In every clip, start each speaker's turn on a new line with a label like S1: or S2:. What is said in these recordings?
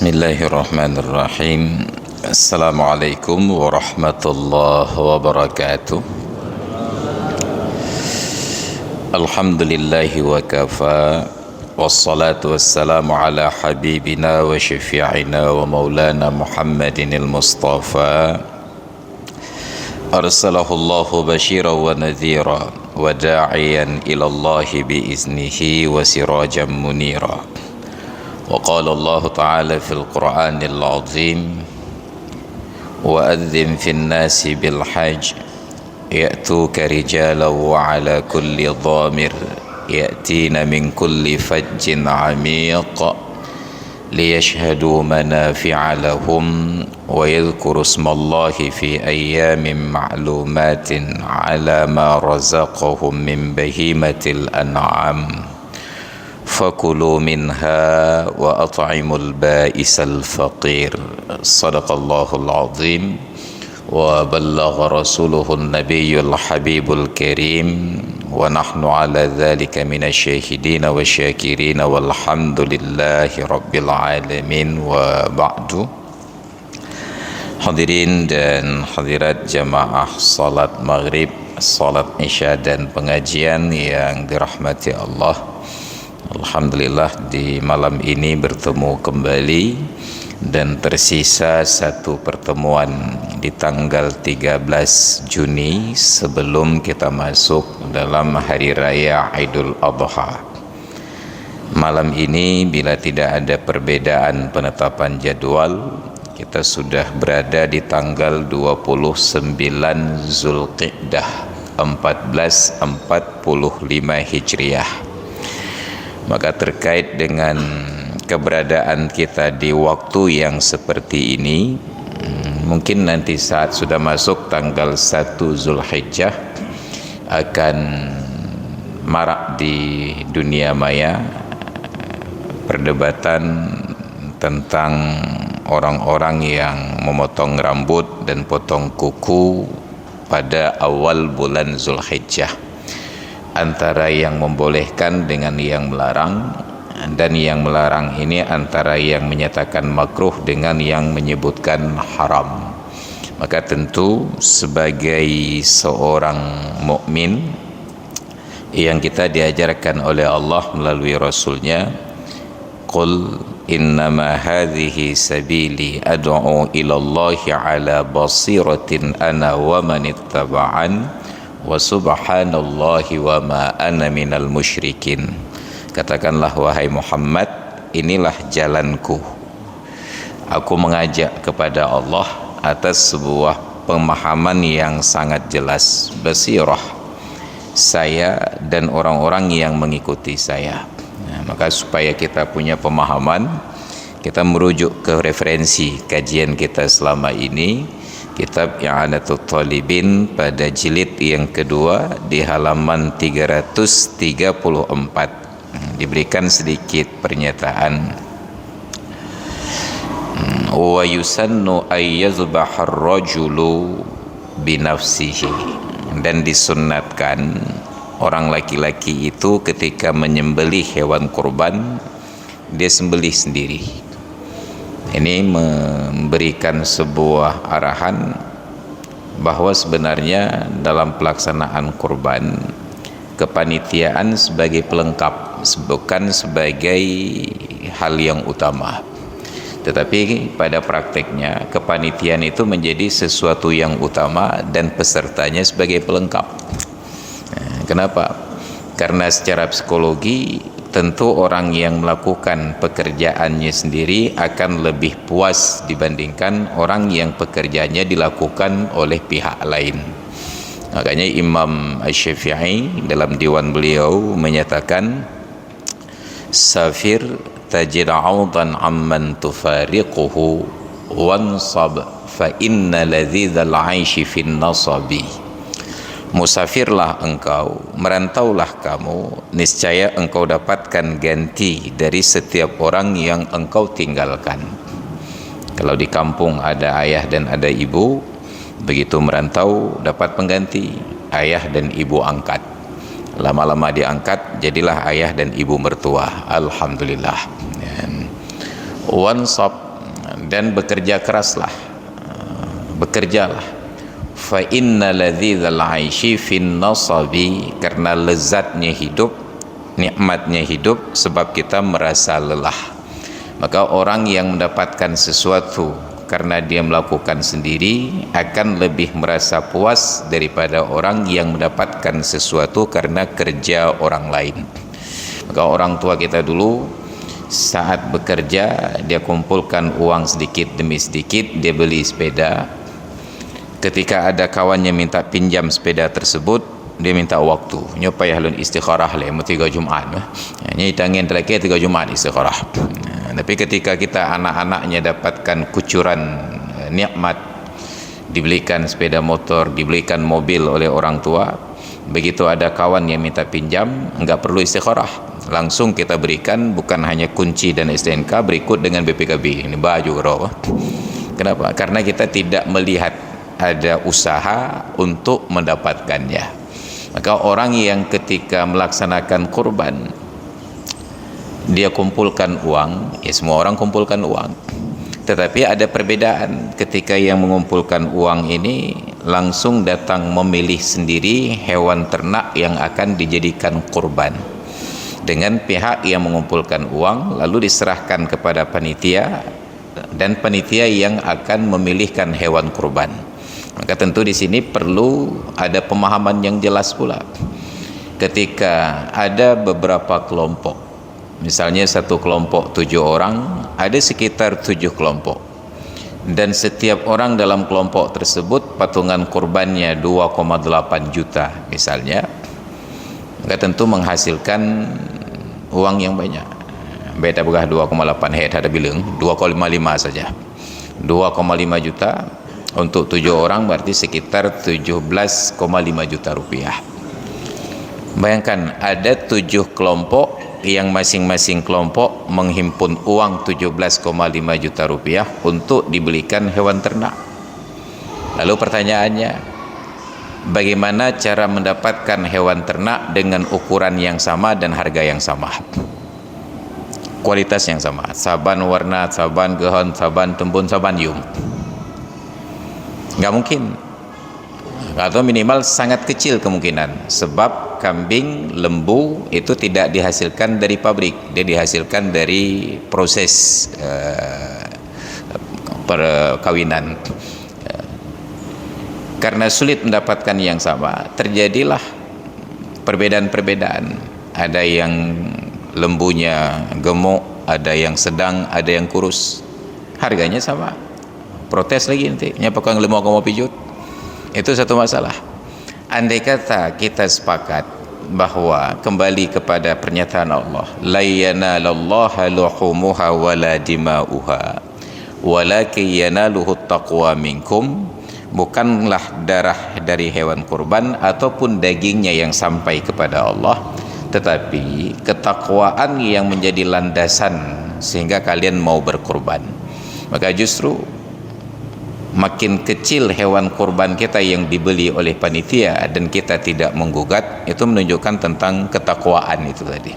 S1: Bismillahirrahmanirrahim. Assalamualaikum warahmatullahi wabarakatuh. Alhamdulillahi wa kafa, wassalatu wassalamu ala habibina wa syafi'ina wa maulana Muhammadin al-Mustafa, arsalahullahu basyiran wa nadhira wa da'iyan ilallahi biiznihi wa sirajan munira. وقال الله تعالى في القرآن العظيم وأذن في الناس بالحج يأتوك رجالا وعلى كل ضامر يأتين من كل فج عميق ليشهدوا منافع لهم ويذكروا اسم الله في أيام معلومات على ما رزقهم من بهيمة الأنعام فكلوا منها وأطعموا البائس الفقير. صدق الله العظيم وبلغ رسوله النبي الحبيب الكريم ونحن على ذلك من الشاهدين والشاكرين والحمد لله رب العالمين. وبعد. Hadirin dan hadirat jamaah salat maghrib, salat isya dan pengajian yang dirahmati Allah, alhamdulillah di malam ini bertemu kembali dan tersisa satu pertemuan di tanggal 13 Juni sebelum kita masuk dalam hari raya Idul Adha. Malam ini bila tidak ada perbedaan penetapan jadwal, kita sudah berada di tanggal 29 Zulqa'dah 1445 Hijriah. Maka terkait dengan keberadaan kita di waktu yang seperti ini, mungkin nanti saat sudah masuk tanggal 1 Zulhijjah akan marak di dunia maya perdebatan tentang orang-orang yang memotong rambut dan potong kuku pada awal bulan Zulhijjah, antara yang membolehkan dengan yang melarang, dan yang melarang ini antara yang menyatakan makruh dengan yang menyebutkan haram. Maka tentu sebagai seorang mukmin yang kita diajarkan oleh Allah melalui Rasulnya, qul innama hadhihi sabili ad'u ilallahi ala basiratin ana wa manittaba'an wa subhanallahi wa ma ana minal musyrikin. Katakanlah wahai Muhammad, inilah jalanku, aku mengajak kepada Allah atas sebuah pemahaman yang sangat jelas, basirah, saya dan orang-orang yang mengikuti saya. Maka supaya kita punya pemahaman, kita merujuk ke referensi kajian kita selama ini, kitab I'anatul Talibin pada jilid yang kedua di halaman 334. Diberikan sedikit pernyataan. Wa yusannu ay yazbaha ar-rajulu binafsihi, dan disunnatkan orang laki-laki itu ketika menyembelih hewan kurban, dia sembelih sendiri. Ini memberikan sebuah arahan bahwa sebenarnya dalam pelaksanaan kurban, kepanitiaan sebagai pelengkap, bukan sebagai hal yang utama. Tetapi pada prakteknya kepanitiaan itu menjadi sesuatu yang utama dan pesertanya sebagai pelengkap. Kenapa? Karena secara psikologi tentu orang yang melakukan pekerjaannya sendiri akan lebih puas dibandingkan orang yang pekerjaannya dilakukan oleh pihak lain. Makanya Imam Asy-Syafi'i dalam diwan beliau menyatakan, safir tajid 'audan amman tufariquhu wansab fa inna ladzizal 'aishi fin nasabi. Musafirlah engkau, merantaulah kamu, niscaya engkau dapatkan ganti dari setiap orang yang engkau tinggalkan. Kalau di kampung ada ayah dan ada ibu, begitu merantau dapat pengganti ayah dan ibu angkat. Lama-lama diangkat, jadilah ayah dan ibu mertua. Alhamdulillah. Wansab, dan bekerja keraslah, bekerjalah. Fa inna ladzizal aishi fin nasabi, karena lezatnya hidup, nikmatnya hidup sebab kita merasa lelah. Maka orang yang mendapatkan sesuatu karena dia melakukan sendiri akan lebih merasa puas daripada orang yang mendapatkan sesuatu karena kerja orang lain. Maka orang tua kita dulu saat bekerja, dia kumpulkan uang sedikit demi sedikit, dia beli sepeda. Ketika ada kawannya minta pinjam sepeda tersebut, dia minta waktu. Nyopai halun istikharah le, 3 Jumaat. Nyai tangin terakhir 3 Jumaat istikharah. Tapi ketika kita anak-anaknya dapatkan kucuran nikmat, dibelikan sepeda motor, dibelikan mobil oleh orang tua, begitu ada kawan yang minta pinjam, enggak perlu istikharah, langsung kita berikan, bukan hanya kunci dan STNK, berikut dengan BPKB. Ini baju roh. Kenapa? Karena kita tidak melihat ada usaha untuk mendapatkannya. Maka orang yang ketika melaksanakan kurban, dia kumpulkan uang, ya semua orang kumpulkan uang, tetapi ada perbedaan. Ketika yang mengumpulkan uang ini langsung datang memilih sendiri hewan ternak yang akan dijadikan kurban, dengan pihak yang mengumpulkan uang lalu diserahkan kepada panitia, dan panitia yang akan memilihkan hewan kurban. Maka tentu di sini perlu ada pemahaman yang jelas pula. Ketika ada beberapa kelompok, misalnya satu kelompok 7 orang, ada sekitar 7 kelompok, dan setiap orang dalam kelompok tersebut patungan kurbannya 2,8 juta misalnya, maka tentu menghasilkan uang yang banyak. Beda begah 2,8 head ada bilang 2,5 saja, 2,5 juta untuk 7 orang berarti sekitar 17,5 juta rupiah. Bayangkan ada 7 kelompok yang masing-masing kelompok menghimpun uang 17,5 juta rupiah untuk dibelikan hewan ternak. Lalu pertanyaannya, bagaimana cara mendapatkan hewan ternak dengan ukuran yang sama dan harga yang sama, kualitas yang sama, saban warna, saban gehon, saban tembun, saban yung? Nggak mungkin, atau minimal sangat kecil kemungkinan, sebab kambing, lembu itu tidak dihasilkan dari pabrik, dia dihasilkan dari proses perkawinan. Karena sulit mendapatkan yang sama, terjadilah perbedaan-perbedaan. Ada yang lembunya gemuk, ada yang sedang, ada yang kurus, harganya sama, protes lagi nanti nyapakang lemau kamu pijut. Itu satu masalah. Andai kata kita sepakat bahwa kembali kepada pernyataan Allah, la yanalallaha luhumuha wala dima'uha walakin yanaluhu taqwa minkum, bukanlah darah dari hewan kurban ataupun dagingnya yang sampai kepada Allah, tetapi ketakwaan yang menjadi landasan sehingga kalian mau berkurban. Maka justru makin kecil hewan kurban kita yang dibeli oleh panitia dan kita tidak menggugat, itu menunjukkan tentang ketakwaan itu tadi.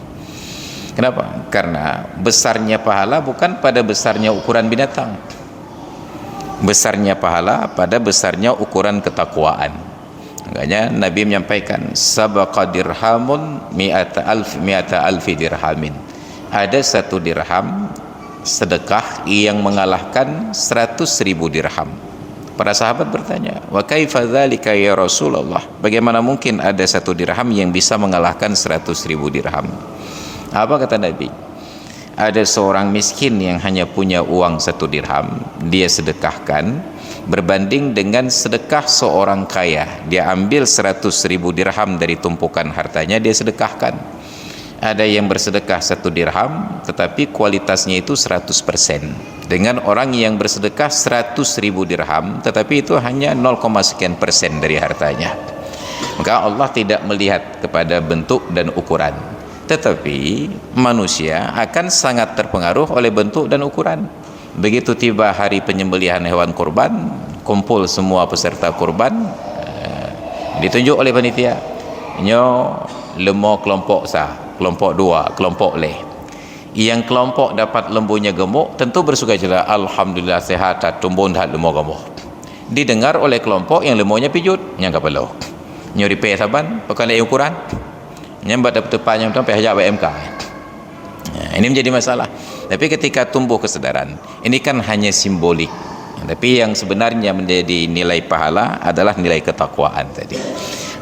S1: Kenapa? Karena besarnya pahala bukan pada besarnya ukuran binatang, besarnya pahala pada besarnya ukuran ketakwaan. Makanya Nabi menyampaikan, sabaqa dirhamun mi'ata alfi dirhamin, ada 1 dirham sedekah yang mengalahkan 100.000 dirham. Para sahabat bertanya, wa kaifa dzalika ya Rasulullah, bagaimana mungkin ada 1 dirham yang bisa mengalahkan 100.000 dirham? Apa kata Nabi? Ada seorang miskin yang hanya punya uang 1 dirham, dia sedekahkan, berbanding dengan sedekah seorang kaya, dia ambil 100.000 dirham dari tumpukan hartanya, dia sedekahkan. Ada yang bersedekah 1 dirham tetapi kualitasnya itu 100%, dengan orang yang bersedekah 100.000 dirham tetapi itu hanya 0, sekian persen dari hartanya. Maka Allah tidak melihat kepada bentuk dan ukuran, tetapi manusia akan sangat terpengaruh oleh bentuk dan ukuran. Begitu tiba hari penyembelihan hewan kurban, kumpul semua peserta kurban, ditunjuk oleh panitia, nyo lemo kelompok sah, kelompok 2, kelompok leh. Yang kelompok dapat lembunya gemuk tentu bersukacita, alhamdulillah sehat tumbuh dah lembu gemuk. Didengar oleh kelompok yang lembunya pijut, yang kapalo nyuri pe saban pakai ukuran nyambat dapat tepanya sampai hajak BMK. Ini menjadi masalah. Tapi ketika tumbuh kesadaran, ini kan hanya simbolik, tapi yang sebenarnya menjadi nilai pahala adalah nilai ketakwaan tadi.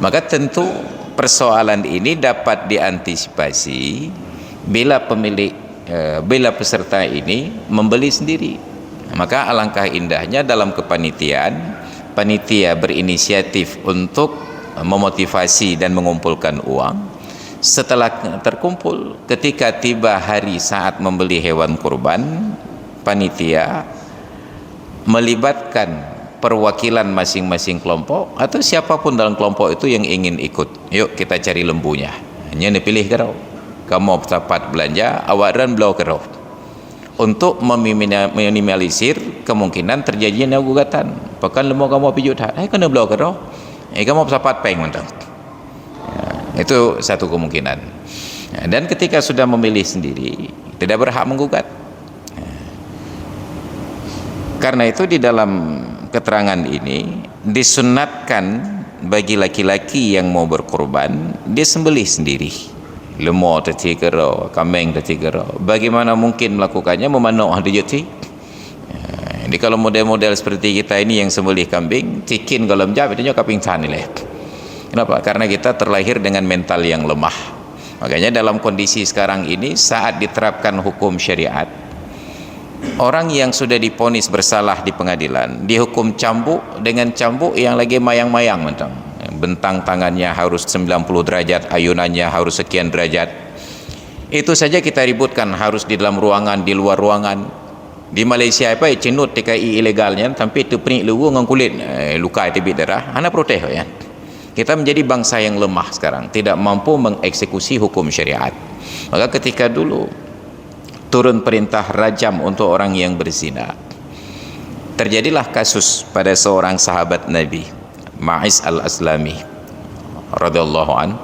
S1: Maka tentu persoalan ini dapat diantisipasi bila bila peserta ini membeli sendiri. Maka alangkah indahnya dalam kepanitiaan, panitia berinisiatif untuk memotivasi dan mengumpulkan uang. Setelah terkumpul, ketika tiba hari saat membeli hewan kurban, panitia melibatkan perwakilan masing-masing kelompok atau siapapun dalam kelompok itu yang ingin ikut. Yuk kita cari lembunya, hanya dipilih kerau, kamu dapat belanja awaran belau kerau, untuk meminimalisir kemungkinan terjadinya gugatan. Pakan lembu kamu pijut kena belau kerau, kamu dapat peng mentang. Itu satu kemungkinan. Dan ketika sudah memilih sendiri, tidak berhak menggugat. Karena itu di dalam keterangan ini disunatkan bagi laki-laki yang mau berkorban, dia sembelih sendiri. Lembu tadi kero, kambing tadi kero. Bagaimana mungkin melakukannya memanuk hadi jati? Jadi kalau model-model seperti kita ini yang sembelih kambing, cikin kalau menjawab itu kaping sanileh. Kenapa? Karena kita terlahir dengan mental yang lemah. Makanya dalam kondisi sekarang ini, saat diterapkan hukum syariat, orang yang sudah diponis bersalah di pengadilan dihukum cambuk dengan cambuk yang lagi mayang-mayang mentang. Bentang tangannya harus 90 derajat, ayunannya harus sekian derajat. Itu saja kita ributkan, harus di dalam ruangan, di luar ruangan. Di Malaysia apa cenut TKI ilegalnya sampai tu penik lugu dengan kulit luka tibit darah. Ana protes ya. Kita menjadi bangsa yang lemah sekarang, tidak mampu mengeksekusi hukum syariat. Maka ketika dulu turun perintah rajam untuk orang yang berzina, terjadilah kasus pada seorang sahabat Nabi, Ma'is al-Aslami radhiyallahu an.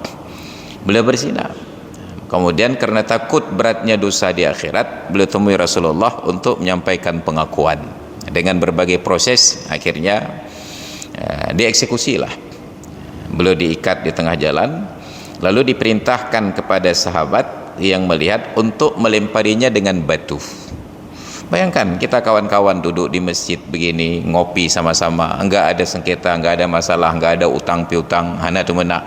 S1: Beliau berzina, kemudian karena takut beratnya dosa di akhirat, beliau temui Rasulullah untuk menyampaikan pengakuan. Dengan berbagai proses akhirnya dieksekusilah. Beliau diikat di tengah jalan, lalu diperintahkan kepada sahabat yang melihat untuk melemparinya dengan batu. Bayangkan kita kawan-kawan duduk di masjid begini, ngopi sama-sama, enggak ada sengketa, enggak ada masalah, enggak ada utang piutang, hanya tu menak.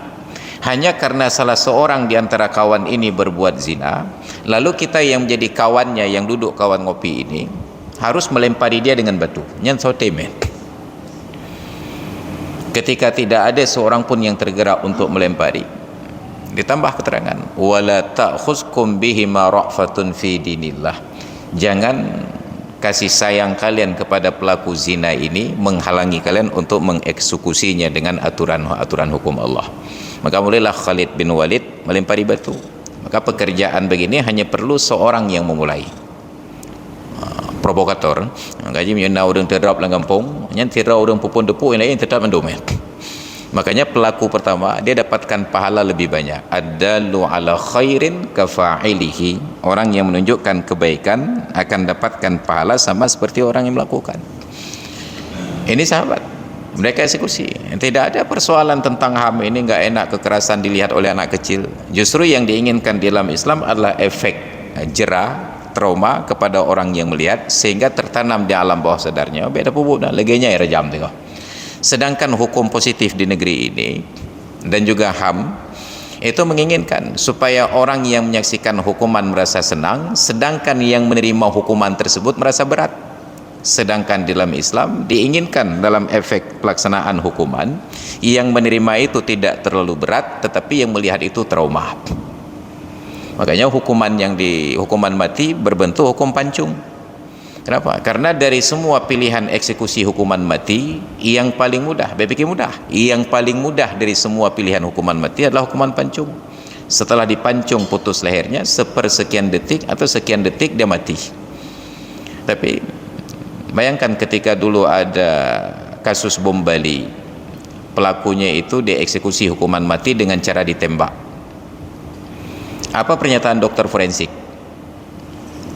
S1: Hanya karena salah seorang di antara kawan ini berbuat zina, lalu kita yang menjadi kawannya, yang duduk kawan ngopi ini, harus melempari dia dengan batu. Nyan sotemen. Ketika tidak ada seorang pun yang tergerak untuk melempari, ditambah keterangan, wala ta'khuzkum bihima ra'fatun fi dinillah. Jangan kasih sayang kalian kepada pelaku zina ini menghalangi kalian untuk mengeksekusinya dengan aturan hukum Allah. Maka mulailah Khalid bin Walid melempari batu. Maka pekerjaan begini hanya perlu seorang yang memulai. Provokator gaji menyena orang terap dalam kampung, yang tirau orang pupun depu yang lain tetap mendomen. Makanya pelaku pertama dia dapatkan pahala lebih banyak. Adallu ala khairin kafa'ilihi. Orang yang menunjukkan kebaikan akan dapatkan pahala sama seperti orang yang melakukan. Ini sahabat, mereka eksekusi. Tidak ada persoalan tentang HAM ini enggak enak, kekerasan dilihat oleh anak kecil. Justru yang diinginkan di dalam Islam adalah efek jera, trauma kepada orang yang melihat, sehingga tertanam di alam bawah sadarnya beda pupuk dah legenya ya rejam tengok. Sedangkan hukum positif di negeri ini dan juga HAM itu menginginkan supaya orang yang menyaksikan hukuman merasa senang, sedangkan yang menerima hukuman tersebut merasa berat. Sedangkan di dalam Islam diinginkan dalam efek pelaksanaan hukuman, yang menerima itu tidak terlalu berat, tetapi yang melihat itu trauma. Makanya hukuman mati berbentuk hukum pancung. Kenapa? Karena dari semua pilihan eksekusi hukuman mati, yang paling mudah, yang paling mudah dari semua pilihan hukuman mati adalah hukuman pancung. Setelah dipancung putus lehernya, sepersekian detik atau sekian detik dia mati. Tapi bayangkan ketika dulu ada kasus bom Bali, pelakunya itu dieksekusi hukuman mati dengan cara ditembak. Apa pernyataan dokter forensik?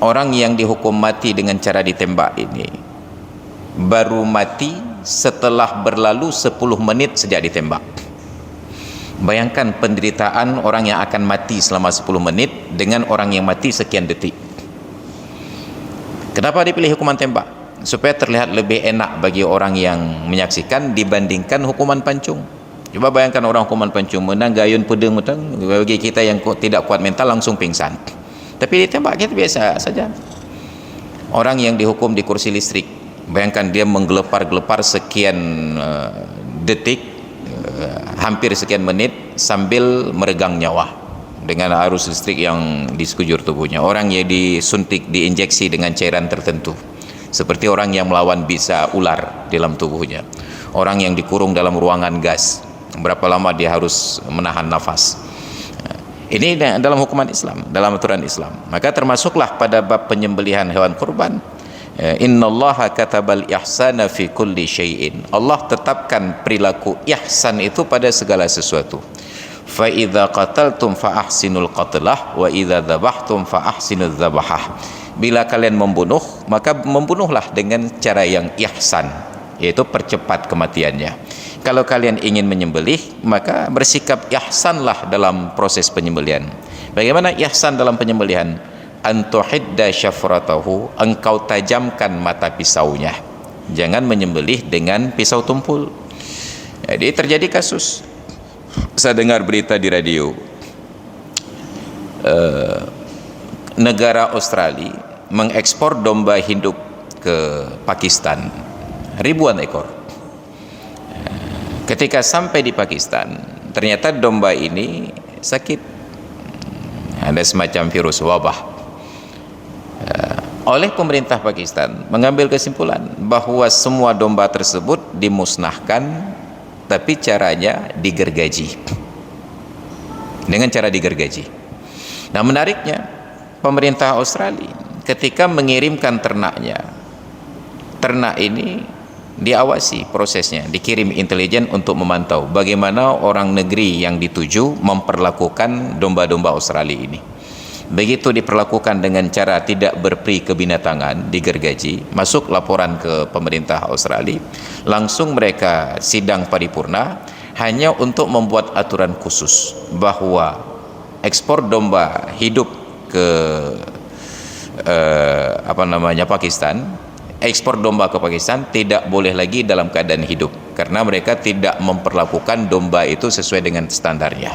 S1: orang yang dihukum mati dengan cara ditembak ini baru mati setelah berlalu 10 menit sejak ditembak. Bayangkan penderitaan orang yang akan mati selama 10 menit dengan orang yang mati sekian detik. Kenapa dipilih hukuman tembak? Supaya terlihat lebih enak bagi orang yang menyaksikan dibandingkan hukuman pancung. Coba bayangkan orang hukuman pancung menang gayun pedang mutang, bagi kita yang tidak kuat mental langsung pingsan. Tapi ditembak kita biasa saja. Orang yang dihukum di kursi listrik, bayangkan dia menggelepar-gelepar sekian detik, hampir sekian menit sambil meregang nyawa dengan arus listrik yang di sekujur tubuhnya. Orang yang disuntik, diinjeksi dengan cairan tertentu, seperti orang yang melawan bisa ular dalam tubuhnya. Orang yang dikurung dalam ruangan gas, berapa lama dia harus menahan nafas. Ini dalam hukuman Islam, dalam aturan Islam. Maka termasuklah pada bab penyembelihan hewan kurban, innallaha katabal ihsana fi kulli syai'in. Allah tetapkan perilaku ihsan itu pada segala sesuatu. Fa idza qataltum fa ahsinul qatlah wa idza dzabhtum fa ahsinudz dzabhah. Bila kalian membunuh, maka membunuhlah dengan cara yang ihsan, yaitu percepat kematiannya. Kalau kalian ingin menyembelih, maka bersikap ihsanlah dalam proses penyembelihan. Bagaimana ihsan dalam penyembelihan? Antuhidda syafratahu, engkau tajamkan mata pisaunya. Jangan menyembelih dengan pisau tumpul. Jadi terjadi kasus, saya dengar berita di radio, negara Australia mengekspor domba hidup ke Pakistan, ribuan ekor. Ketika sampai di Pakistan, ternyata domba ini sakit, ada semacam virus wabah. Oleh pemerintah Pakistan mengambil kesimpulan bahwa semua domba tersebut dimusnahkan, tapi caranya digergaji, dengan cara digergaji. Nah, menariknya, pemerintah Australia ketika mengirimkan ternaknya, ternak ini diawasi prosesnya, dikirim intelijen untuk memantau bagaimana orang negeri yang dituju memperlakukan domba-domba Australia ini. Begitu diperlakukan dengan cara tidak berperi kebinatangan, digergaji, masuk laporan ke pemerintah Australia, langsung mereka sidang paripurna hanya untuk membuat aturan khusus bahwa ekspor domba hidup ke Pakistan, ekspor domba ke Pakistan tidak boleh lagi dalam keadaan hidup, karena mereka tidak memperlakukan domba itu sesuai dengan standarnya.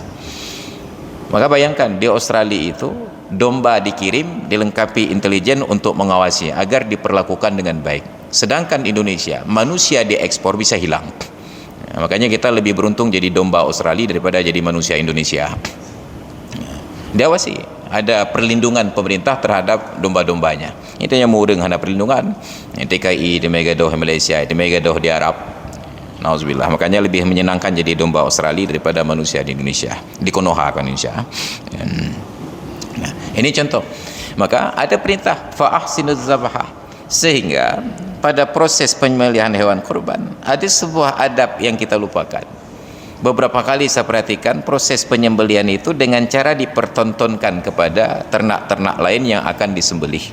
S1: Maka bayangkan di Australia itu domba dikirim dilengkapi intelijen untuk mengawasi agar diperlakukan dengan baik. Sedangkan Indonesia, manusia diekspor bisa hilang. Nah, makanya kita lebih beruntung jadi domba Australia daripada jadi manusia Indonesia. Diawasi, ada perlindungan pemerintah terhadap domba-dombanya. Itu yang murung hana perlindungan. TKI di Megadoh Malaysia, di Megadoh di Arab. Nauzubillah. Makanya lebih menyenangkan jadi domba Australia daripada manusia di Indonesia, di Konoha kan Indonesia. Nah, ini contoh. Maka ada perintah fa ahsinuz zabah, sehingga pada proses penyembelihan hewan kurban ada sebuah adab yang kita lupakan. Beberapa kali saya perhatikan proses penyembelihan itu dengan cara dipertontonkan kepada ternak-ternak lain yang akan disembelih.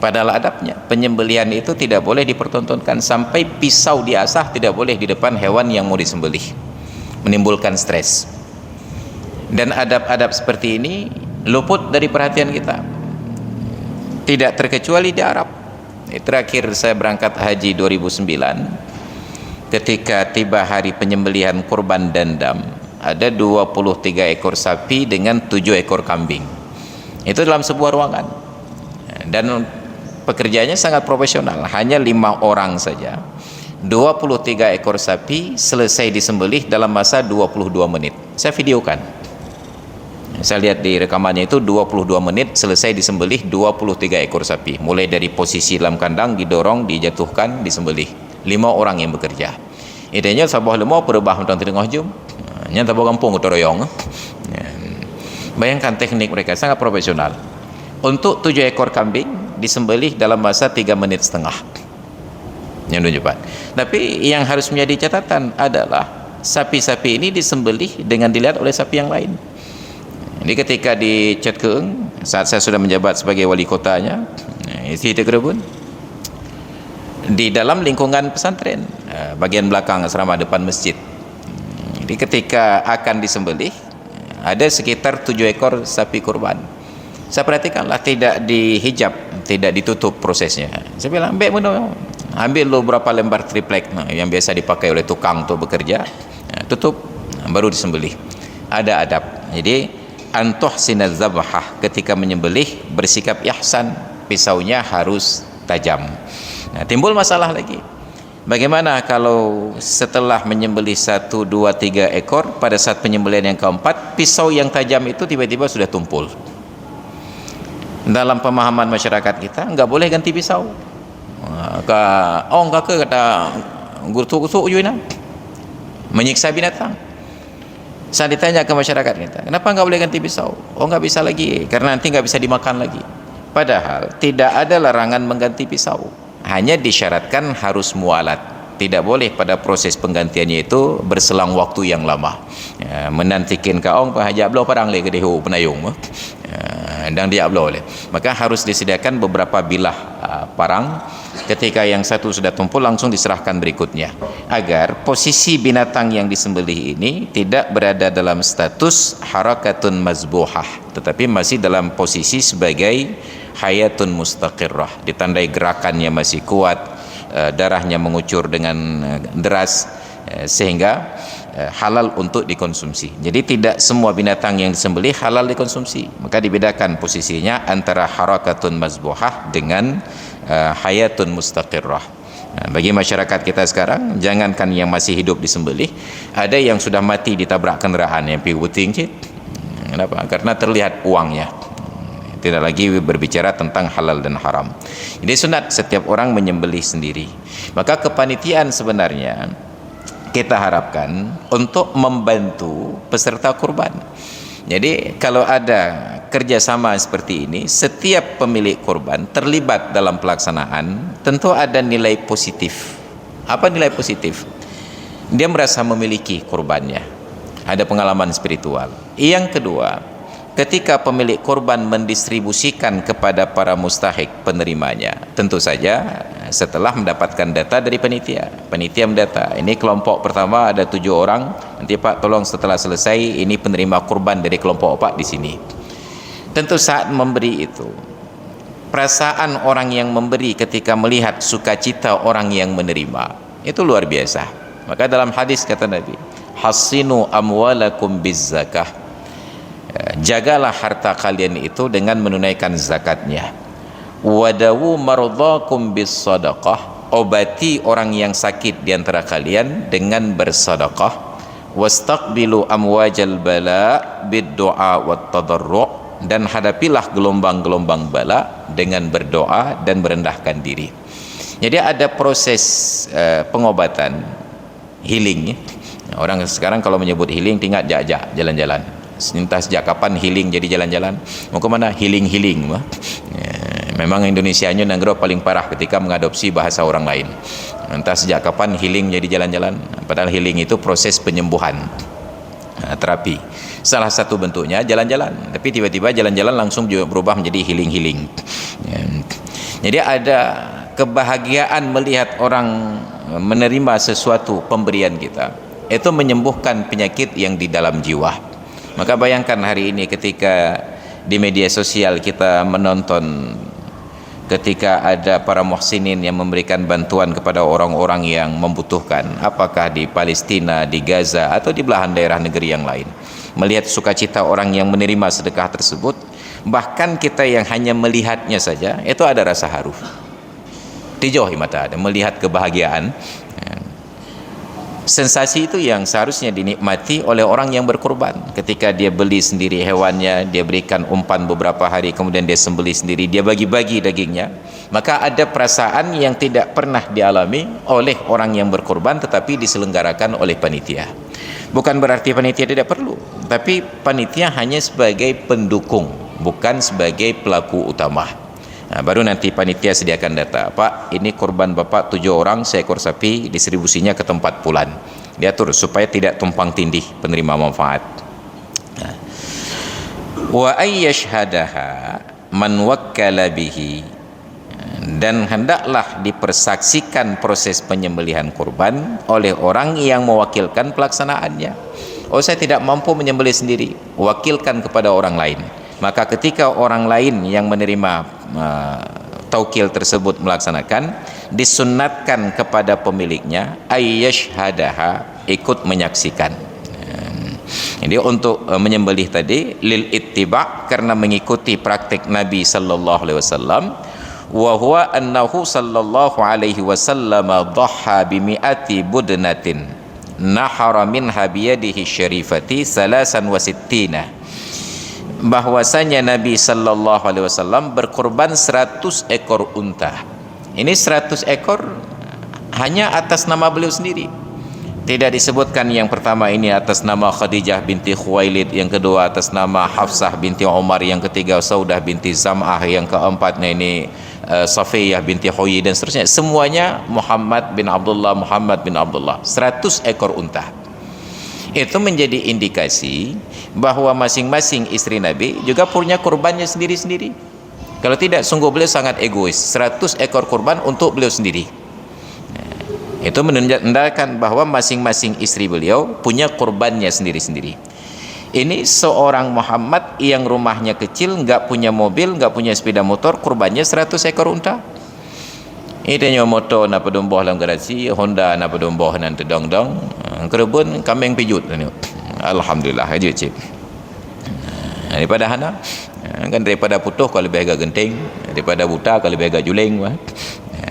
S1: Padahal adabnya penyembelihan itu tidak boleh dipertontonkan, sampai pisau diasah tidak boleh di depan hewan yang mau disembelih, menimbulkan stres. Dan adab-adab seperti ini luput dari perhatian kita, tidak terkecuali di Arab. Terakhir saya berangkat haji 2009, ketika tiba hari penyembelihan kurban dandam, ada 23 ekor sapi dengan 7 ekor kambing. Itu dalam sebuah ruangan, dan pekerjaannya sangat profesional, hanya 5 orang saja. 23 ekor sapi selesai disembelih dalam masa 22 menit. Saya videokan, saya lihat di rekamannya itu 22 menit selesai disembelih 23 ekor sapi, mulai dari posisi dalam kandang, didorong, dijatuhkan, disembelih. 5 orang yang bekerja. Idenya sabah lemau perbah tentang tengah jum, nyata kampung utoroyong. Bayangkan teknik mereka sangat profesional. Untuk 7 ekor kambing disembelih dalam masa 3 menit setengah. Yang cepat. Tapi yang harus menjadi catatan adalah sapi-sapi ini disembelih dengan dilihat oleh sapi yang lain. Jadi ketika dicet keeng, saat saya sudah menjabat sebagai wali kotanya, isteri Tekerebun, di dalam lingkungan pesantren, bagian belakang asrama depan masjid. Jadi ketika akan disembelih, ada sekitar 7 ekor sapi kurban. Saya perhatikanlah tidak dihijab, tidak ditutup prosesnya. Saya bilang, ambil lo berapa lembar triplek yang biasa dipakai oleh tukang untuk bekerja, tutup, baru disembelih. Ada adab. Jadi antuhsinaz zabhah, ketika menyembelih bersikap ihsan, pisaunya harus tajam. Timbul masalah lagi. Bagaimana kalau setelah menyembelih 1, 2, 3 ekor, pada saat penyembelihan yang keempat, pisau yang tajam itu tiba-tiba sudah tumpul. Dalam pemahaman masyarakat kita, nggak boleh ganti pisau. Nggak kata gurtu-gurtu ujuna, menyiksa binatang. Saat ditanya ke masyarakat kita, kenapa nggak boleh ganti pisau? Nggak bisa lagi, karena nanti nggak bisa dimakan lagi. Padahal tidak ada larangan mengganti pisau, hanya disyaratkan harus mualat. Tidak boleh pada proses penggantiannya itu berselang waktu yang lama. Menantikan kaong pahajak belau parang le kedehu penayung, dan dia belau le. Maka harus disediakan beberapa bilah parang. Ketika yang satu sudah tumpul, langsung diserahkan berikutnya, agar posisi binatang yang disembelih ini tidak berada dalam status harakatun mazbuhah, tetapi masih dalam posisi sebagai hayatun mustaqirrah, ditandai gerakannya masih kuat, darahnya mengucur dengan deras, sehingga halal untuk dikonsumsi. Jadi tidak semua binatang yang disembelih halal dikonsumsi, maka dibedakan posisinya antara harakatun mazbuhah dengan hayatun mustaqirrah. Bagi masyarakat kita sekarang, jangankan yang masih hidup disembelih, ada yang sudah mati ditabrak kendaraan yang pergi puting. Kenapa? Karena terlihat uangnya. Tidak lagi berbicara tentang halal dan haram. Jadi sunat setiap orang menyembelih sendiri. Maka kepanitiaan sebenarnya kita harapkan untuk membantu peserta kurban. Jadi kalau ada kerjasama seperti ini, setiap pemilik kurban terlibat dalam pelaksanaan, tentu ada nilai positif. Apa nilai positif? Dia merasa memiliki kurbannya, ada pengalaman spiritual. Yang kedua, ketika pemilik kurban mendistribusikan kepada para mustahik penerimanya, tentu saja setelah mendapatkan data dari panitia mendata, ini kelompok pertama ada 7 orang, nanti Pak tolong setelah selesai ini penerima kurban dari kelompok Pak di sini. Tentu saat memberi itu, perasaan orang yang memberi ketika melihat sukacita orang yang menerima itu luar biasa. Maka dalam hadis kata Nabi, hasinu amwalakum bizzakah, jagalah harta kalian itu dengan menunaikan zakatnya. Wadawu mardhakum bis-shadaqah, obati orang yang sakit di antara kalian dengan bersedekah. Wastaqbilu amwajal bala bid-du'a wat-tadarru', dan hadapilah gelombang-gelombang bala dengan berdoa dan merendahkan diri. Jadi ada proses pengobatan, healing. Orang sekarang kalau menyebut healing tinggal jak-jak jalan-jalan. Entah sejak kapan healing jadi jalan-jalan, mau ke mana healing memang Indonesianya negara paling parah ketika mengadopsi bahasa orang lain. Entah sejak kapan healing jadi jalan-jalan, padahal healing itu proses penyembuhan, terapi. Salah satu bentuknya jalan-jalan, tapi tiba-tiba jalan-jalan langsung juga berubah menjadi healing. Jadi ada kebahagiaan melihat orang menerima sesuatu pemberian kita, itu menyembuhkan penyakit yang di dalam jiwa. Maka bayangkan hari ini ketika di media sosial kita menonton ketika ada para muhsinin yang memberikan bantuan kepada orang-orang yang membutuhkan, apakah di Palestina, di Gaza, atau di belahan daerah negeri yang lain. Melihat sukacita orang yang menerima sedekah tersebut, bahkan kita yang hanya melihatnya saja itu ada rasa haru. Dijohi mata ada melihat kebahagiaan. Sensasi itu yang seharusnya dinikmati oleh orang yang berkurban. Ketika dia beli sendiri hewannya, dia berikan umpan beberapa hari, kemudian dia sembelih sendiri, dia bagi-bagi dagingnya, maka ada perasaan yang tidak pernah dialami oleh orang yang berkurban, tetapi diselenggarakan oleh panitia. Bukan berarti panitia tidak perlu, tapi panitia hanya sebagai pendukung, bukan sebagai pelaku utama. Baru nanti panitia sediakan data, Pak ini kurban Bapak 7 orang seekor sapi, distribusinya ke tempat fulan, diatur supaya tidak tumpang tindih penerima manfaat. Wa ayyashhadaha, man wakkala bihi, dan hendaklah dipersaksikan proses penyembelihan kurban oleh orang yang mewakilkan pelaksanaannya. Oh, saya tidak mampu menyembelih sendiri, wakilkan kepada orang lain. Maka ketika orang lain yang menerima taukil tersebut melaksanakan, disunnatkan kepada pemiliknya ayyashhadaha, ikut menyaksikan. Jadi untuk menyembelih tadi lil ittiba', karena mengikuti praktik Nabi sallallahu alaihi wasallam, wa huwa annahu sallallahu alaihi wasallam dhahha bi mi'ati budnatin nahara minha bi yadihi syarifati 63, bahwasanya Nabi sallallahu alaihi wasallam berkorban 100 ekor unta. Ini 100 ekor hanya atas nama beliau sendiri. Tidak disebutkan yang pertama ini atas nama Khadijah binti Khuwailid, yang kedua atas nama Hafsah binti Umar, yang ketiga Saudah binti Zam'ah, yang keempatnya ini Safiyah binti Huyai, dan seterusnya. Semuanya Muhammad bin Abdullah. 100 ekor unta. Itu menjadi indikasi bahwa masing-masing istri Nabi juga punya kurbannya sendiri-sendiri. Kalau tidak, sungguh beliau sangat egois. 100 ekor kurban untuk beliau sendiri. Itu menandakan bahwa masing-masing istri beliau punya kurbannya sendiri-sendiri. Ini seorang Muhammad yang rumahnya kecil, nggak punya mobil, nggak punya sepeda motor, kurbannya 100 ekor unta. Ini motor na pedumboh dalam garasi, Honda na pedumboh nan tedong-dong, kerebun kambing pijut. Alhamdulillah aja cip. Daripada hana, kan daripada putuh kalau lebih agak genting, daripada buta kalau lebih agak juling.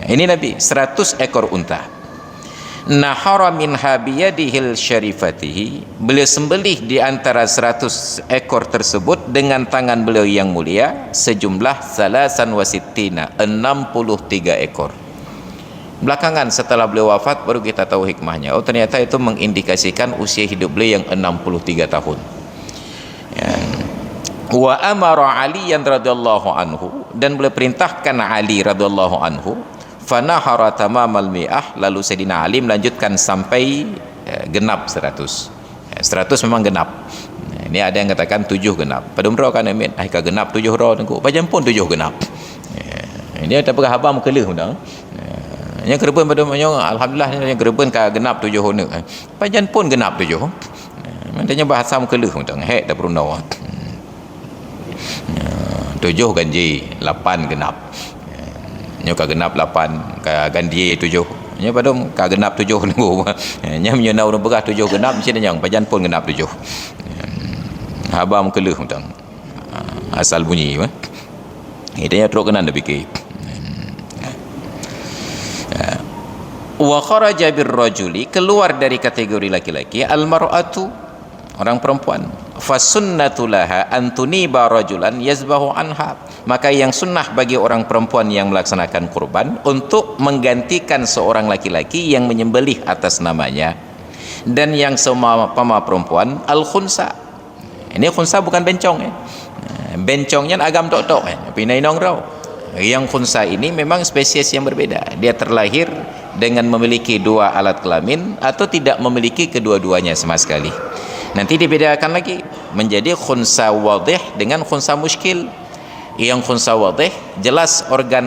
S1: Ini Nabi 100 ekor unta. Nahara minha biyadihil syarifatihi, beliau sembelih di antara 100 ekor tersebut dengan tangan beliau yang mulia sejumlah 63 ekor. Belakangan setelah beliau wafat baru kita tahu hikmahnya. Oh, ternyata itu mengindikasikan usia hidup beliau yang 63 tahun. Ya. Wa amara Aliyan radhiyallahu anhu, dan beliau perintahkan Ali radhiyallahu anhu, fanahara tamamal mi'ah, lalu Sayyidina Ali melanjutkan sampai genap 100. 100 memang genap. Ini ada yang katakan 7 genap. Padumro kan amin, ai ka genap 7 ro tengku. Pajan pun 7 genap. Ini ada berhabam kelih dah. Yang kerebun pada menyo alhamdulillah yang kerebun ka genap 7 hone. Pajan pun genap 7. Maknanya bahasa kelih dah. Hek dah pruno. 7 ganji, 8 genap. Nya ka genap 8, ka gandia 7. Nya padom ka genap 7 nunggu. Nya menyonau urang begah 7 genap mesti yang pajan pun genap 7. Habam keleuh tang. Asal bunyi mah. Idanya teruk kenan dah fikir. Wa kharaja birrajuli, keluar dari kategori laki-laki, almar'atu, orang perempuan. Fasunnatu laha antuniba rajulan yazbahu anha, maka yang sunnah bagi orang perempuan yang melaksanakan kurban untuk menggantikan seorang laki-laki yang menyembelih atas namanya. Dan yang seumpama perempuan al-khunsa. Ini khunsa bukan bencong ya. Bencongnya agam tok-tok pinai nongrau. Yang khunsa ini memang spesies yang berbeda. Dia terlahir dengan memiliki 2 alat kelamin atau tidak memiliki kedua-duanya sama sekali. Nanti dibedakan lagi menjadi khunsa wadih dengan khunsa muskil. Yang khunsa wadih jelas organ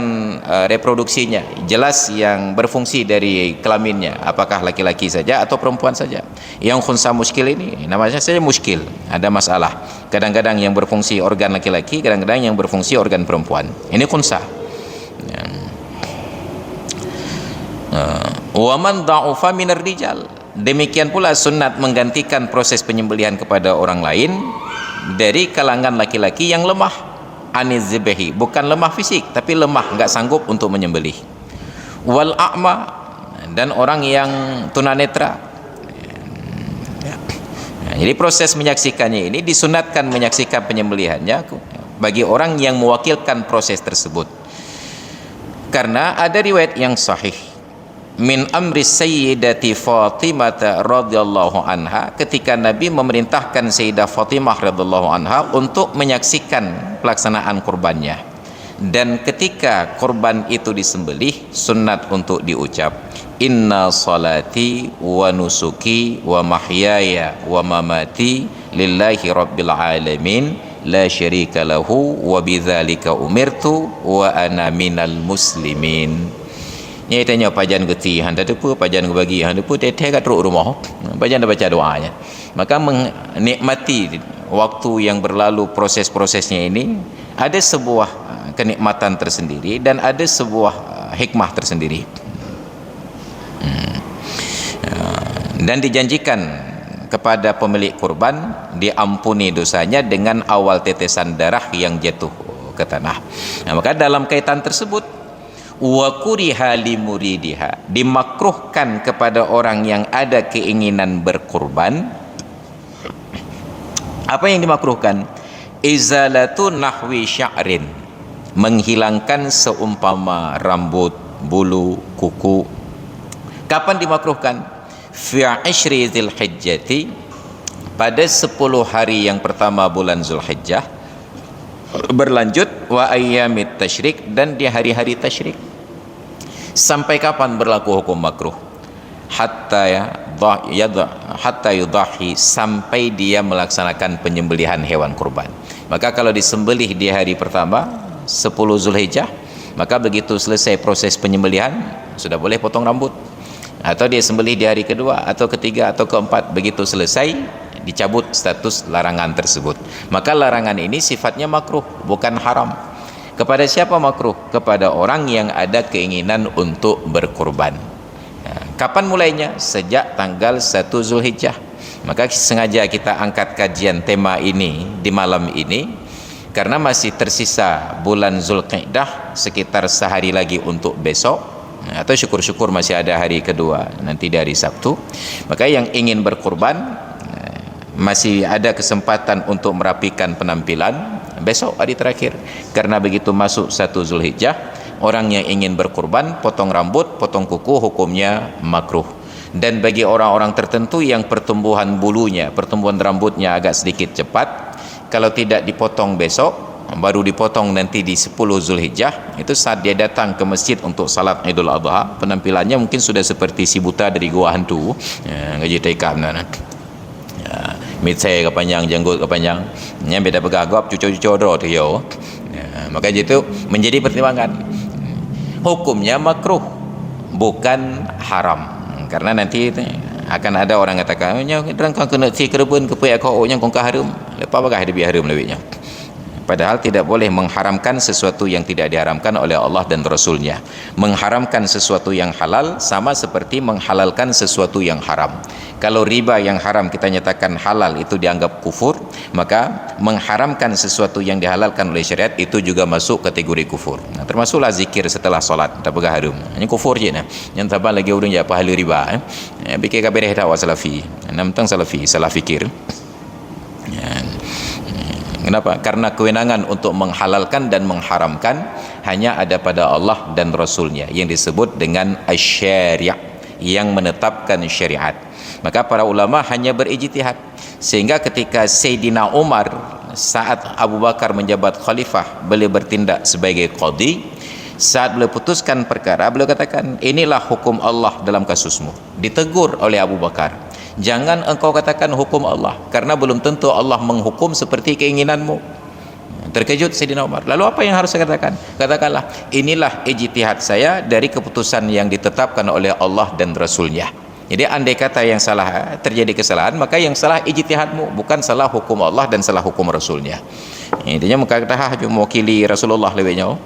S1: reproduksinya, jelas yang berfungsi dari kelaminnya, apakah laki-laki saja atau perempuan saja. Yang khunsa muskil ini namanya saja muskil, ada masalah. Kadang-kadang yang berfungsi organ laki-laki, kadang-kadang yang berfungsi organ perempuan. Ini khunsa. Wa man da'ufa minar rijal, demikian pula sunnat menggantikan proses penyembelihan kepada orang lain dari kalangan laki-laki yang lemah. Anizbehi, bukan lemah fisik tapi lemah, enggak sanggup untuk menyembelih. Wal a'ma, dan orang yang tunanetra. Jadi proses menyaksikannya ini disunatkan menyaksikan penyembelihannya bagi orang yang mewakilkan proses tersebut. Karena ada riwayat yang sahih min amri sayyidati Fatimah radhiyallahu anha, ketika Nabi memerintahkan Sayyidah Fatimah radhiyallahu anha untuk menyaksikan pelaksanaan kurbannya. Dan ketika kurban itu disembelih, sunat untuk diucap inna salati wa nusuki wa mahyaya wa mamati lillahi rabbil alamin la syarika lahu wa bidzalika umirtu wa ana minal muslimin. Ni tanya pajan geti handa depa pajan bagi handa depa teteh kat rumah pajan dah baca doanya. Maka menikmati waktu yang berlalu proses-prosesnya ini ada sebuah kenikmatan tersendiri dan ada sebuah hikmah tersendiri. Dan dijanjikan kepada pemilik kurban diampuni dosanya dengan awal tetesan darah yang jatuh ke tanah. Maka dalam kaitan tersebut wa kuriha li muridiha, dimakruhkan kepada orang yang ada keinginan berkurban. Apa yang dimakruhkan? Izalatu nahwi sya'rin, menghilangkan seumpama rambut, bulu, kuku. Kapan dimakruhkan? Fi 'ashri Dzulhijjati, pada 10 hari yang pertama bulan Zulhijjah, berlanjut wa ayyamit tasyrik, dan di hari-hari tasyrik. Sampai kapan berlaku hukum makruh? Hatta yudahi, sampai dia melaksanakan penyembelihan hewan kurban. Maka kalau disembelih di hari pertama 10 Zulhijjah, maka begitu selesai proses penyembelihan sudah boleh potong rambut. Atau dia sembelih di hari kedua atau ketiga atau keempat, begitu selesai dicabut status larangan tersebut. Maka larangan ini sifatnya makruh, bukan haram. Kepada siapa makruh? Kepada orang yang ada keinginan untuk berkurban. Kapan mulainya? Sejak tanggal 1 Zulhijjah. Maka sengaja kita angkat kajian tema ini di malam ini karena masih tersisa bulan Zulqa'dah sekitar sehari lagi untuk besok, atau syukur-syukur masih ada hari kedua nanti dari Sabtu. Maka yang ingin berkurban masih ada kesempatan untuk merapikan penampilan besok hari terakhir, karena begitu masuk 1 Zulhijjah orang yang ingin berkurban potong rambut, potong kuku hukumnya makruh. Dan bagi orang-orang tertentu yang pertumbuhan bulunya, pertumbuhan rambutnya agak sedikit cepat, kalau tidak dipotong besok baru dipotong nanti di 10 Zulhijjah, itu saat dia datang ke masjid untuk salat Idul Adha, penampilannya mungkin sudah seperti si buta dari gua hantu, ngaji taikam mitsai ke panjang, janggut ke panjang, yang beda begagap cucu-cucu do tu yo. Maka itu menjadi pertimbangan. Hukumnya makruh, bukan haram. Karena nanti akan ada orang katakan, "Nya rangka kena si kerben ke pek kau yang kong harum." Lepas bagah dia biar harum lebihnya. Padahal tidak boleh mengharamkan sesuatu yang tidak diharamkan oleh Allah dan Rasulnya. Mengharamkan sesuatu yang halal sama seperti menghalalkan sesuatu yang haram. Kalau riba yang haram kita nyatakan halal, itu dianggap kufur, maka mengharamkan sesuatu yang dihalalkan oleh syariat itu juga masuk kategori kufur. Termasuklah zikir setelah solat, tak pegah harum. Ini kufur je nah. Yang tabah lagi urung je pahala riba. Bikin kabeh dah salafi. Namtang salafi, salah fikir. Kenapa? Karena kewenangan untuk menghalalkan dan mengharamkan hanya ada pada Allah dan Rasulnya, yang disebut dengan asy-syari', yang menetapkan syariat. Maka para ulama hanya berijtihad, sehingga ketika Sayyidina Umar saat Abu Bakar menjabat khalifah, beliau bertindak sebagai qadhi. Saat beliau putuskan perkara, beliau katakan, inilah hukum Allah dalam kasusmu. Ditegur oleh Abu Bakar, jangan engkau katakan hukum Allah, karena belum tentu Allah menghukum seperti keinginanmu. Terkejut Sayyidina Umar. Lalu apa yang harus saya katakan? Katakanlah, inilah ijtihad saya dari keputusan yang ditetapkan oleh Allah dan Rasulnya. Jadi andai kata yang salah, terjadi kesalahan, maka yang salah ijtihadmu, bukan salah hukum Allah dan salah hukum Rasulnya. Intinya muka dah mewakili Rasulullah lebihnya.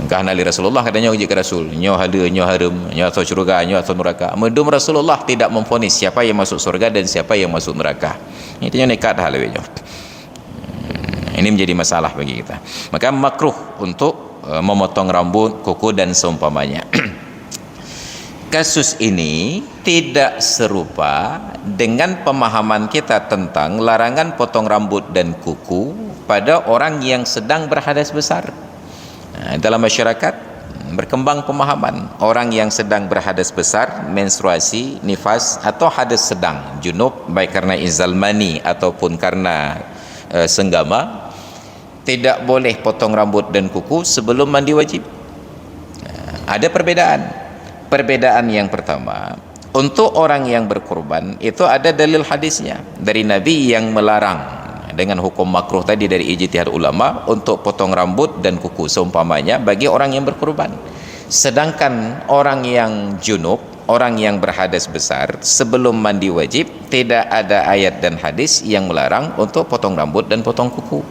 S1: Kahna li Rasulullah katanya uji ke Rasul, nyo hada, nyo harum, nyo atau syurga, nyo atau neraka. Medum Rasulullah tidak memvonis siapa yang masuk surga dan siapa yang masuk neraka. Intinya nekat dah lebihnya. Ini menjadi masalah bagi kita. Maka makruh untuk memotong rambut, kuku dan seumpamanya. Kasus ini tidak serupa dengan pemahaman kita tentang larangan potong rambut dan kuku pada orang yang sedang berhadas besar. Dalam masyarakat berkembang pemahaman orang yang sedang berhadas besar, menstruasi, nifas atau hadas sedang, junub, baik karena inzal mani ataupun karena senggama, tidak boleh potong rambut dan kuku sebelum mandi wajib. Ada perbedaan yang pertama, untuk orang yang berkurban itu ada dalil hadisnya dari Nabi yang melarang dengan hukum makruh tadi dari ijtihad ulama untuk potong rambut dan kuku seumpamanya bagi orang yang berkurban. Sedangkan orang yang junub, orang yang berhadas besar, sebelum mandi wajib tidak ada ayat dan hadis yang melarang untuk potong rambut dan potong kuku.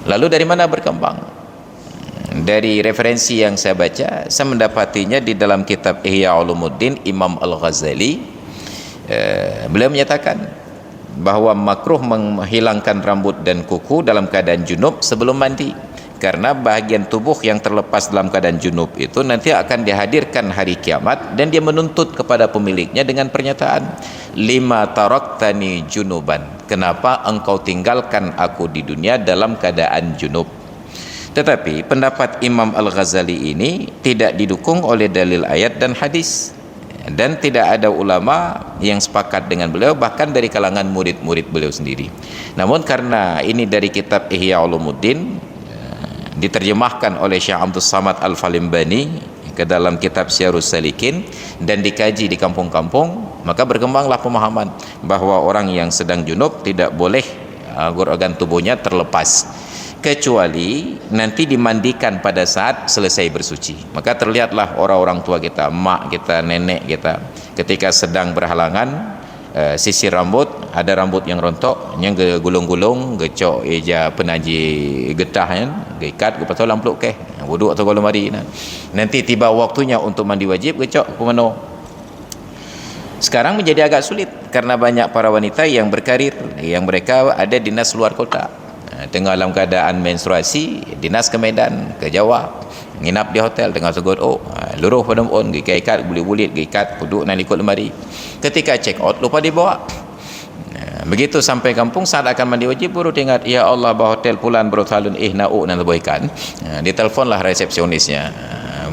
S1: Lalu dari mana berkembang? Dari referensi yang saya baca, saya mendapatinya di dalam kitab Ihya Ulumuddin Imam Al-Ghazali. Beliau menyatakan bahwa makruh menghilangkan rambut dan kuku dalam keadaan junub sebelum mandi, karena bahagian tubuh yang terlepas dalam keadaan junub itu nanti akan dihadirkan hari kiamat, dan dia menuntut kepada pemiliknya dengan pernyataan, lima taraktani junuban, kenapa engkau tinggalkan aku di dunia dalam keadaan junub. Tetapi pendapat Imam Al-Ghazali ini tidak didukung oleh dalil ayat dan hadis, dan tidak ada ulama yang sepakat dengan beliau, bahkan dari kalangan murid-murid beliau sendiri. Namun karena ini dari kitab Ihya Ulumuddin, diterjemahkan oleh Syekh Abdul Samad Al-Falimbani ke dalam kitab Syarus Salikin dan dikaji di kampung-kampung, maka berkembanglah pemahaman bahwa orang yang sedang junub tidak boleh organ tubuhnya terlepas, kecuali nanti dimandikan pada saat selesai bersuci. Maka terlihatlah orang-orang tua kita, mak kita, nenek kita, ketika sedang berhalangan sisir rambut, ada rambut yang rontok, yang gulung-gulung, gecok eja penaji getah kan, ikat ke pasal lampluk ke wuduk atau kalau mari. Nanti tiba waktunya untuk mandi wajib, gecok ke mana. Sekarang menjadi agak sulit karena banyak para wanita yang berkarir, yang mereka ada dinas luar kota, tengah dalam keadaan menstruasi, dinas ke Medan, ke Jawa, nginap di hotel tengah segot luruh pada on, ikat bulit-bulit, ikat duduk dan ikut lemari. Ketika check out lupa dibawa. Begitu sampai kampung, saat akan mandi wajib baru ingat, ya Allah, bahawa hotel pulan bersalun na'u dan lebihkan. Diteleponlah resepsionisnya,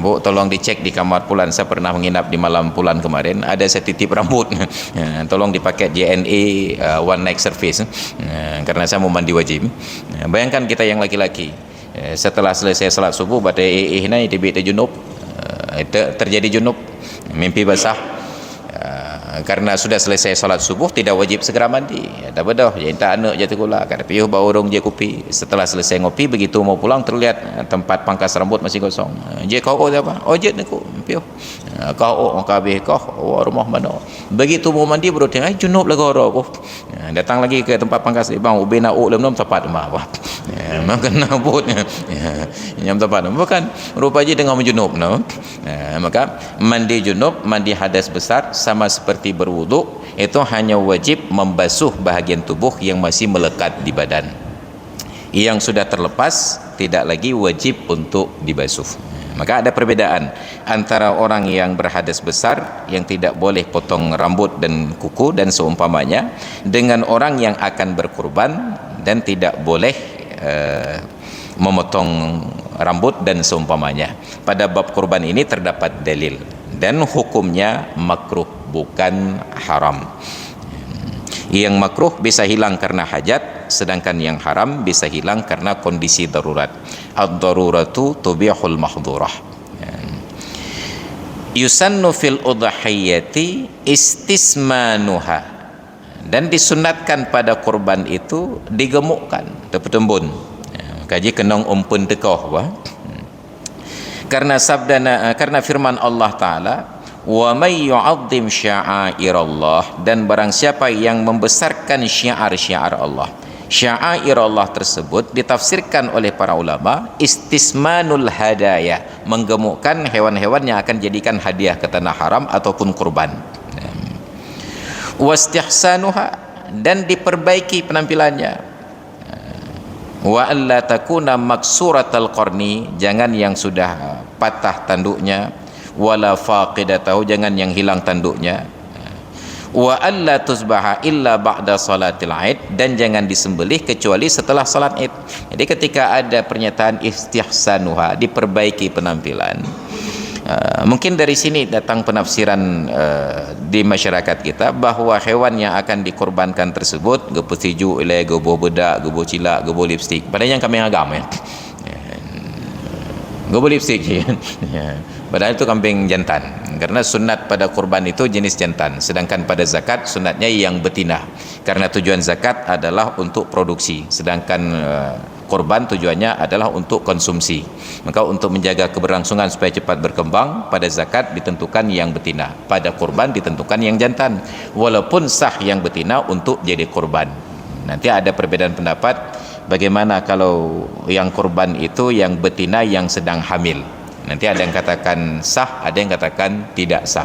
S1: Bu, tolong dicek di kamar pulan, saya pernah menginap di malam pulan kemarin, ada saya titip rambut, tolong dipakai JNE one night service, karena saya mau mandi wajib. Bayangkan kita yang laki-laki, setelah selesai salat subuh pada naik tibik junub, terjadi junub, mimpi basah. Karena sudah selesai salat subuh tidak wajib segera mandi, tak bedah jadi tak anak jatuh gula, kada piuh bau urung je kopi. Setelah selesai ngopi, begitu mau pulang terlihat tempat pangkas rambut masih kosong. Je kau siapa? Oh je aku piuh. Kau habis kau rumah mana? Begitu mau mandi baru tengah junub lagi orang aku. Datang lagi ke tempat pangkas, bang ubena lem tepat mah apa. Makan rambut nyam tepat bukan rupa je dengan junub no. Maka mandi junub, mandi hadas besar sama seperti berwuduk, itu hanya wajib membasuh bahagian tubuh yang masih melekat di badan. Yang sudah terlepas tidak lagi wajib untuk dibasuh. Maka ada perbedaan antara orang yang berhadas besar yang tidak boleh potong rambut dan kuku dan seumpamanya, dengan orang yang akan berkurban dan tidak boleh memotong rambut dan seumpamanya. Pada bab kurban ini terdapat dalil dan hukumnya makruh, bukan haram. Yang makruh bisa hilang karena hajat, sedangkan yang haram bisa hilang karena kondisi darurat. Ad-daruratu tubihul mahdhurah. Yusannu fil udhiyati istismanuha, dan disunatkan pada kurban itu digemukkan tepetembun. Kaji kenong umpun tekoh bah. Karena karena firman Allah Ta'ala, wa may yu'azzim sya'airallah, dan barang siapa yang membesarkan syiar-syiar Allah. Syiar Allah tersebut ditafsirkan oleh para ulama istismanul hadaya, menggemukkan hewan-hewan yang akan jadikan hadiah ke tanah haram ataupun kurban. Wastihsanuha, dan diperbaiki penampilannya. Wa alla takuna maksuratal qarni, jangan yang sudah patah tanduknya, wala faqidatahu, jangan yang hilang tanduknya. Wa alla tusbaha illa ba'da salatil Id, dan jangan disembelih kecuali setelah salat Id. Jadi ketika ada pernyataan istihsanuha, diperbaiki penampilan, mungkin dari sini datang penafsiran di masyarakat kita bahwa hewan yang akan dikorbankan tersebut gepo tiju, gepo bedak, gepo cilak, gepo lipstik. Padahal yang kami agam ya, gepo lipstik je. Padahal itu kambing jantan. Karena sunat pada kurban itu jenis jantan, sedangkan pada zakat sunatnya yang betina. Karena tujuan zakat adalah untuk produksi, sedangkan kurban tujuannya adalah untuk konsumsi. Maka untuk menjaga keberlangsungan supaya cepat berkembang, pada zakat ditentukan yang betina, pada kurban ditentukan yang jantan. Walaupun sah yang betina untuk jadi kurban. Nanti ada perbedaan pendapat bagaimana kalau yang kurban itu yang betina yang sedang hamil. Nanti ada yang katakan sah, ada yang katakan tidak sah.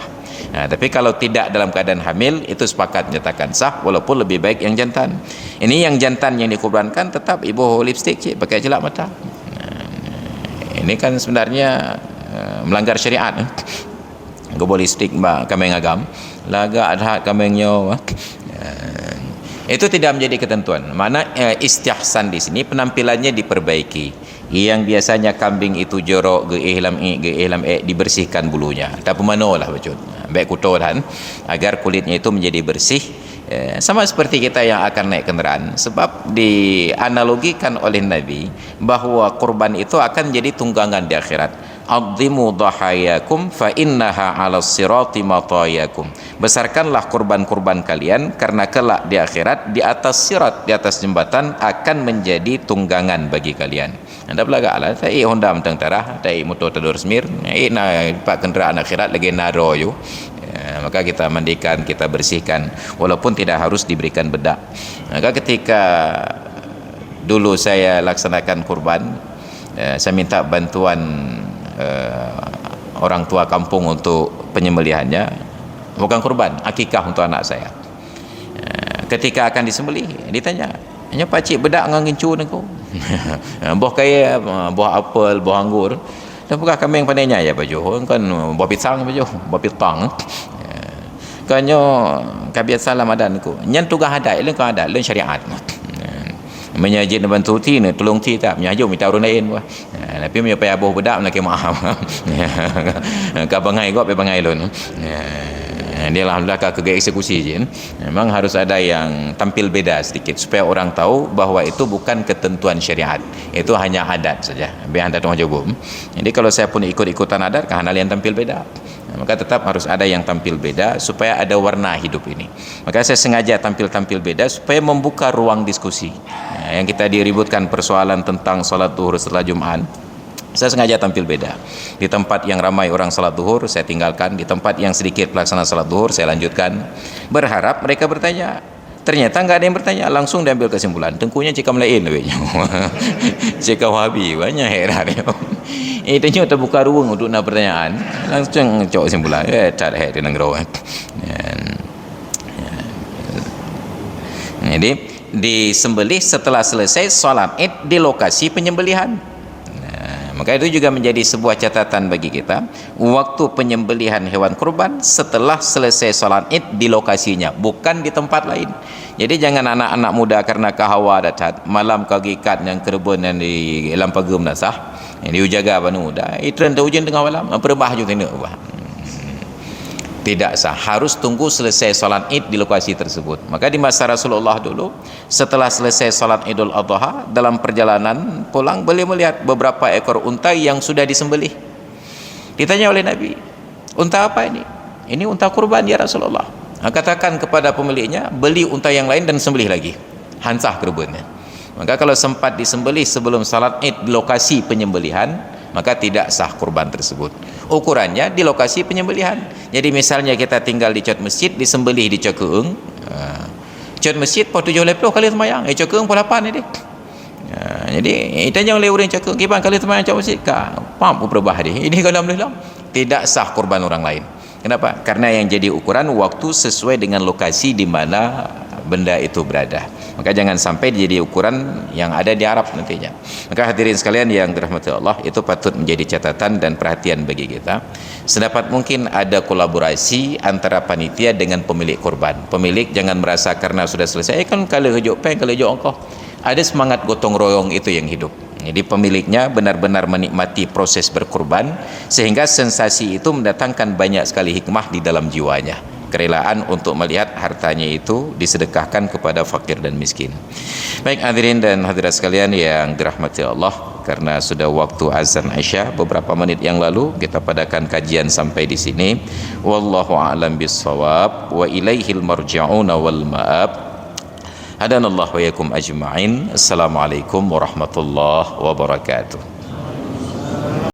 S1: Nah, tapi kalau tidak dalam keadaan hamil, itu sepakat menyatakan sah, walaupun lebih baik yang jantan. Ini yang jantan yang dikurbankan tetap ibu lipstick cik, pakai celak mata. Ini kan sebenarnya melanggar syariat. Gobol lipstick mbak kambing agam, laga adha kambingnya. Itu tidak menjadi ketentuan. Mana istihsan di sini penampilannya diperbaiki. Yang biasanya kambing itu jorok ge ihlam dibersihkan bulunya. Tak pemano lah bacot. Baik kutoran agar kulitnya itu menjadi bersih. Sama seperti kita yang akan naik kendaraan, sebab dianalogikan oleh Nabi bahwa kurban itu akan jadi tunggangan di akhirat. Adzimu dhahayakum fa innaha 'alas sirati matayakum. Besarkanlah kurban-kurban kalian karena kelak di akhirat di atas sirat, di atas jembatan akan menjadi tunggangan bagi kalian. Anda belagalah tai Honda mentang tarah, tai motor tadur semir, pak kenderaan akhirat lagi naro yo. Maka kita mandikan, kita bersihkan, walaupun tidak harus diberikan bedak. Maka ketika dulu saya laksanakan kurban, saya minta bantuan orang tua kampung untuk penyembelihannya, bukan kurban, akikah untuk anak saya. Ketika akan disembelih ditanya, hanya pakcik bedak ngangin cu nengko. Buah kaya, buah apel, buah anggur. Dan bukan kambing pandainya ya baju kan buah pisang baju, buah pitang. Kanyo kebiasaan Ramadan ku. Nyan tugas adat leng adat leng syariat. Menyajin bantu ti ne tolong ti tak menyaju minta orang lain buah. Tapi menyapa abuh bedak nak maaf. Ka bangai gua pe bangai lon. Dia alhamdulillah ke eksekusi je. Memang harus ada yang tampil beda sedikit supaya orang tahu bahwa itu bukan ketentuan syariat, itu hanya adat saja. Biar anda tengah jawab. Jadi kalau saya pun ikut-ikutan adat, kan hal yang tampil beda. Maka tetap harus ada yang tampil beda supaya ada warna hidup ini. Maka saya sengaja tampil beda supaya membuka ruang diskusi. Yang kita diributkan persoalan tentang salat zuhur setelah Jumat, saya sengaja tampil beda. Di tempat yang ramai orang salat zuhur saya tinggalkan, di tempat yang sedikit pelaksana salat zuhur saya lanjutkan, berharap mereka bertanya. Ternyata enggak ada yang bertanya, langsung diambil kesimpulan. Tengkunya cikam lain lebihnya. Cikam Wahabi banyak heran. Tanya terbuka ruang untuk nak pertanyaan, langsung cok kesimpulan. Tak ada heran nangro. Jadi disembelih setelah selesai salat Id di lokasi penyembelihan. Maka itu juga menjadi sebuah catatan bagi kita, waktu penyembelihan hewan kurban setelah selesai salat Id di lokasinya, bukan di tempat lain. Jadi jangan anak-anak muda karena kahawa datang malam kagikat yang kerebun yang di lampagum nasah yang diujaga banu muda itu rendah hujan tengah malam perbah juga tengok tidak sah, harus tunggu selesai salat Id di lokasi tersebut. Maka di masa Rasulullah dulu, setelah selesai salat Idul Adha, dalam perjalanan pulang beliau melihat beberapa ekor unta yang sudah disembelih. Ditanya oleh Nabi, unta apa ini? Ini unta kurban ya Rasulullah. Katakan kepada pemiliknya, beli unta yang lain dan sembelih lagi, hansah kerbunnya. Maka kalau sempat disembelih sebelum salat Id di lokasi penyembelihan, maka tidak sah kurban tersebut. Ukurannya di lokasi penyembelihan. Jadi misalnya kita tinggal di cot masjid, disembelih di cot keung. Cot masjid po 70 kali semayang, cot keung po 8 ni dia. Jadi itanya oleh orang cot keung kipan kali semayang cot masjid ka pam perbah dia. Ini kalau alhamdulillah tidak sah kurban orang lain. Kenapa? Karena yang jadi ukuran waktu sesuai dengan lokasi di mana benda itu berada. Maka jangan sampai jadi ukuran yang ada di Arab nantinya. Maka hadirin sekalian yang dirahmati Allah, itu patut menjadi catatan dan perhatian bagi kita. Sedapat mungkin ada kolaborasi antara panitia dengan pemilik korban. Pemilik jangan merasa karena sudah selesai kan kalau hujung peng kalau hujung engkau. Ada semangat gotong royong itu yang hidup. Jadi pemiliknya benar-benar menikmati proses berkorban sehingga sensasi itu mendatangkan banyak sekali hikmah di dalam jiwanya. Kerelaan untuk melihat hartanya itu disedekahkan kepada fakir dan miskin. Baik hadirin dan hadirat sekalian yang dirahmati Allah, karena sudah waktu azan Isya beberapa menit yang lalu. Kita padakan kajian sampai di sini. Wallahu a'lam bissawab wa ilaihil marja'una wal ma'ab. Hadanallahu wa yakum ajma'in. Assalamualaikum warahmatullahi wabarakatuh.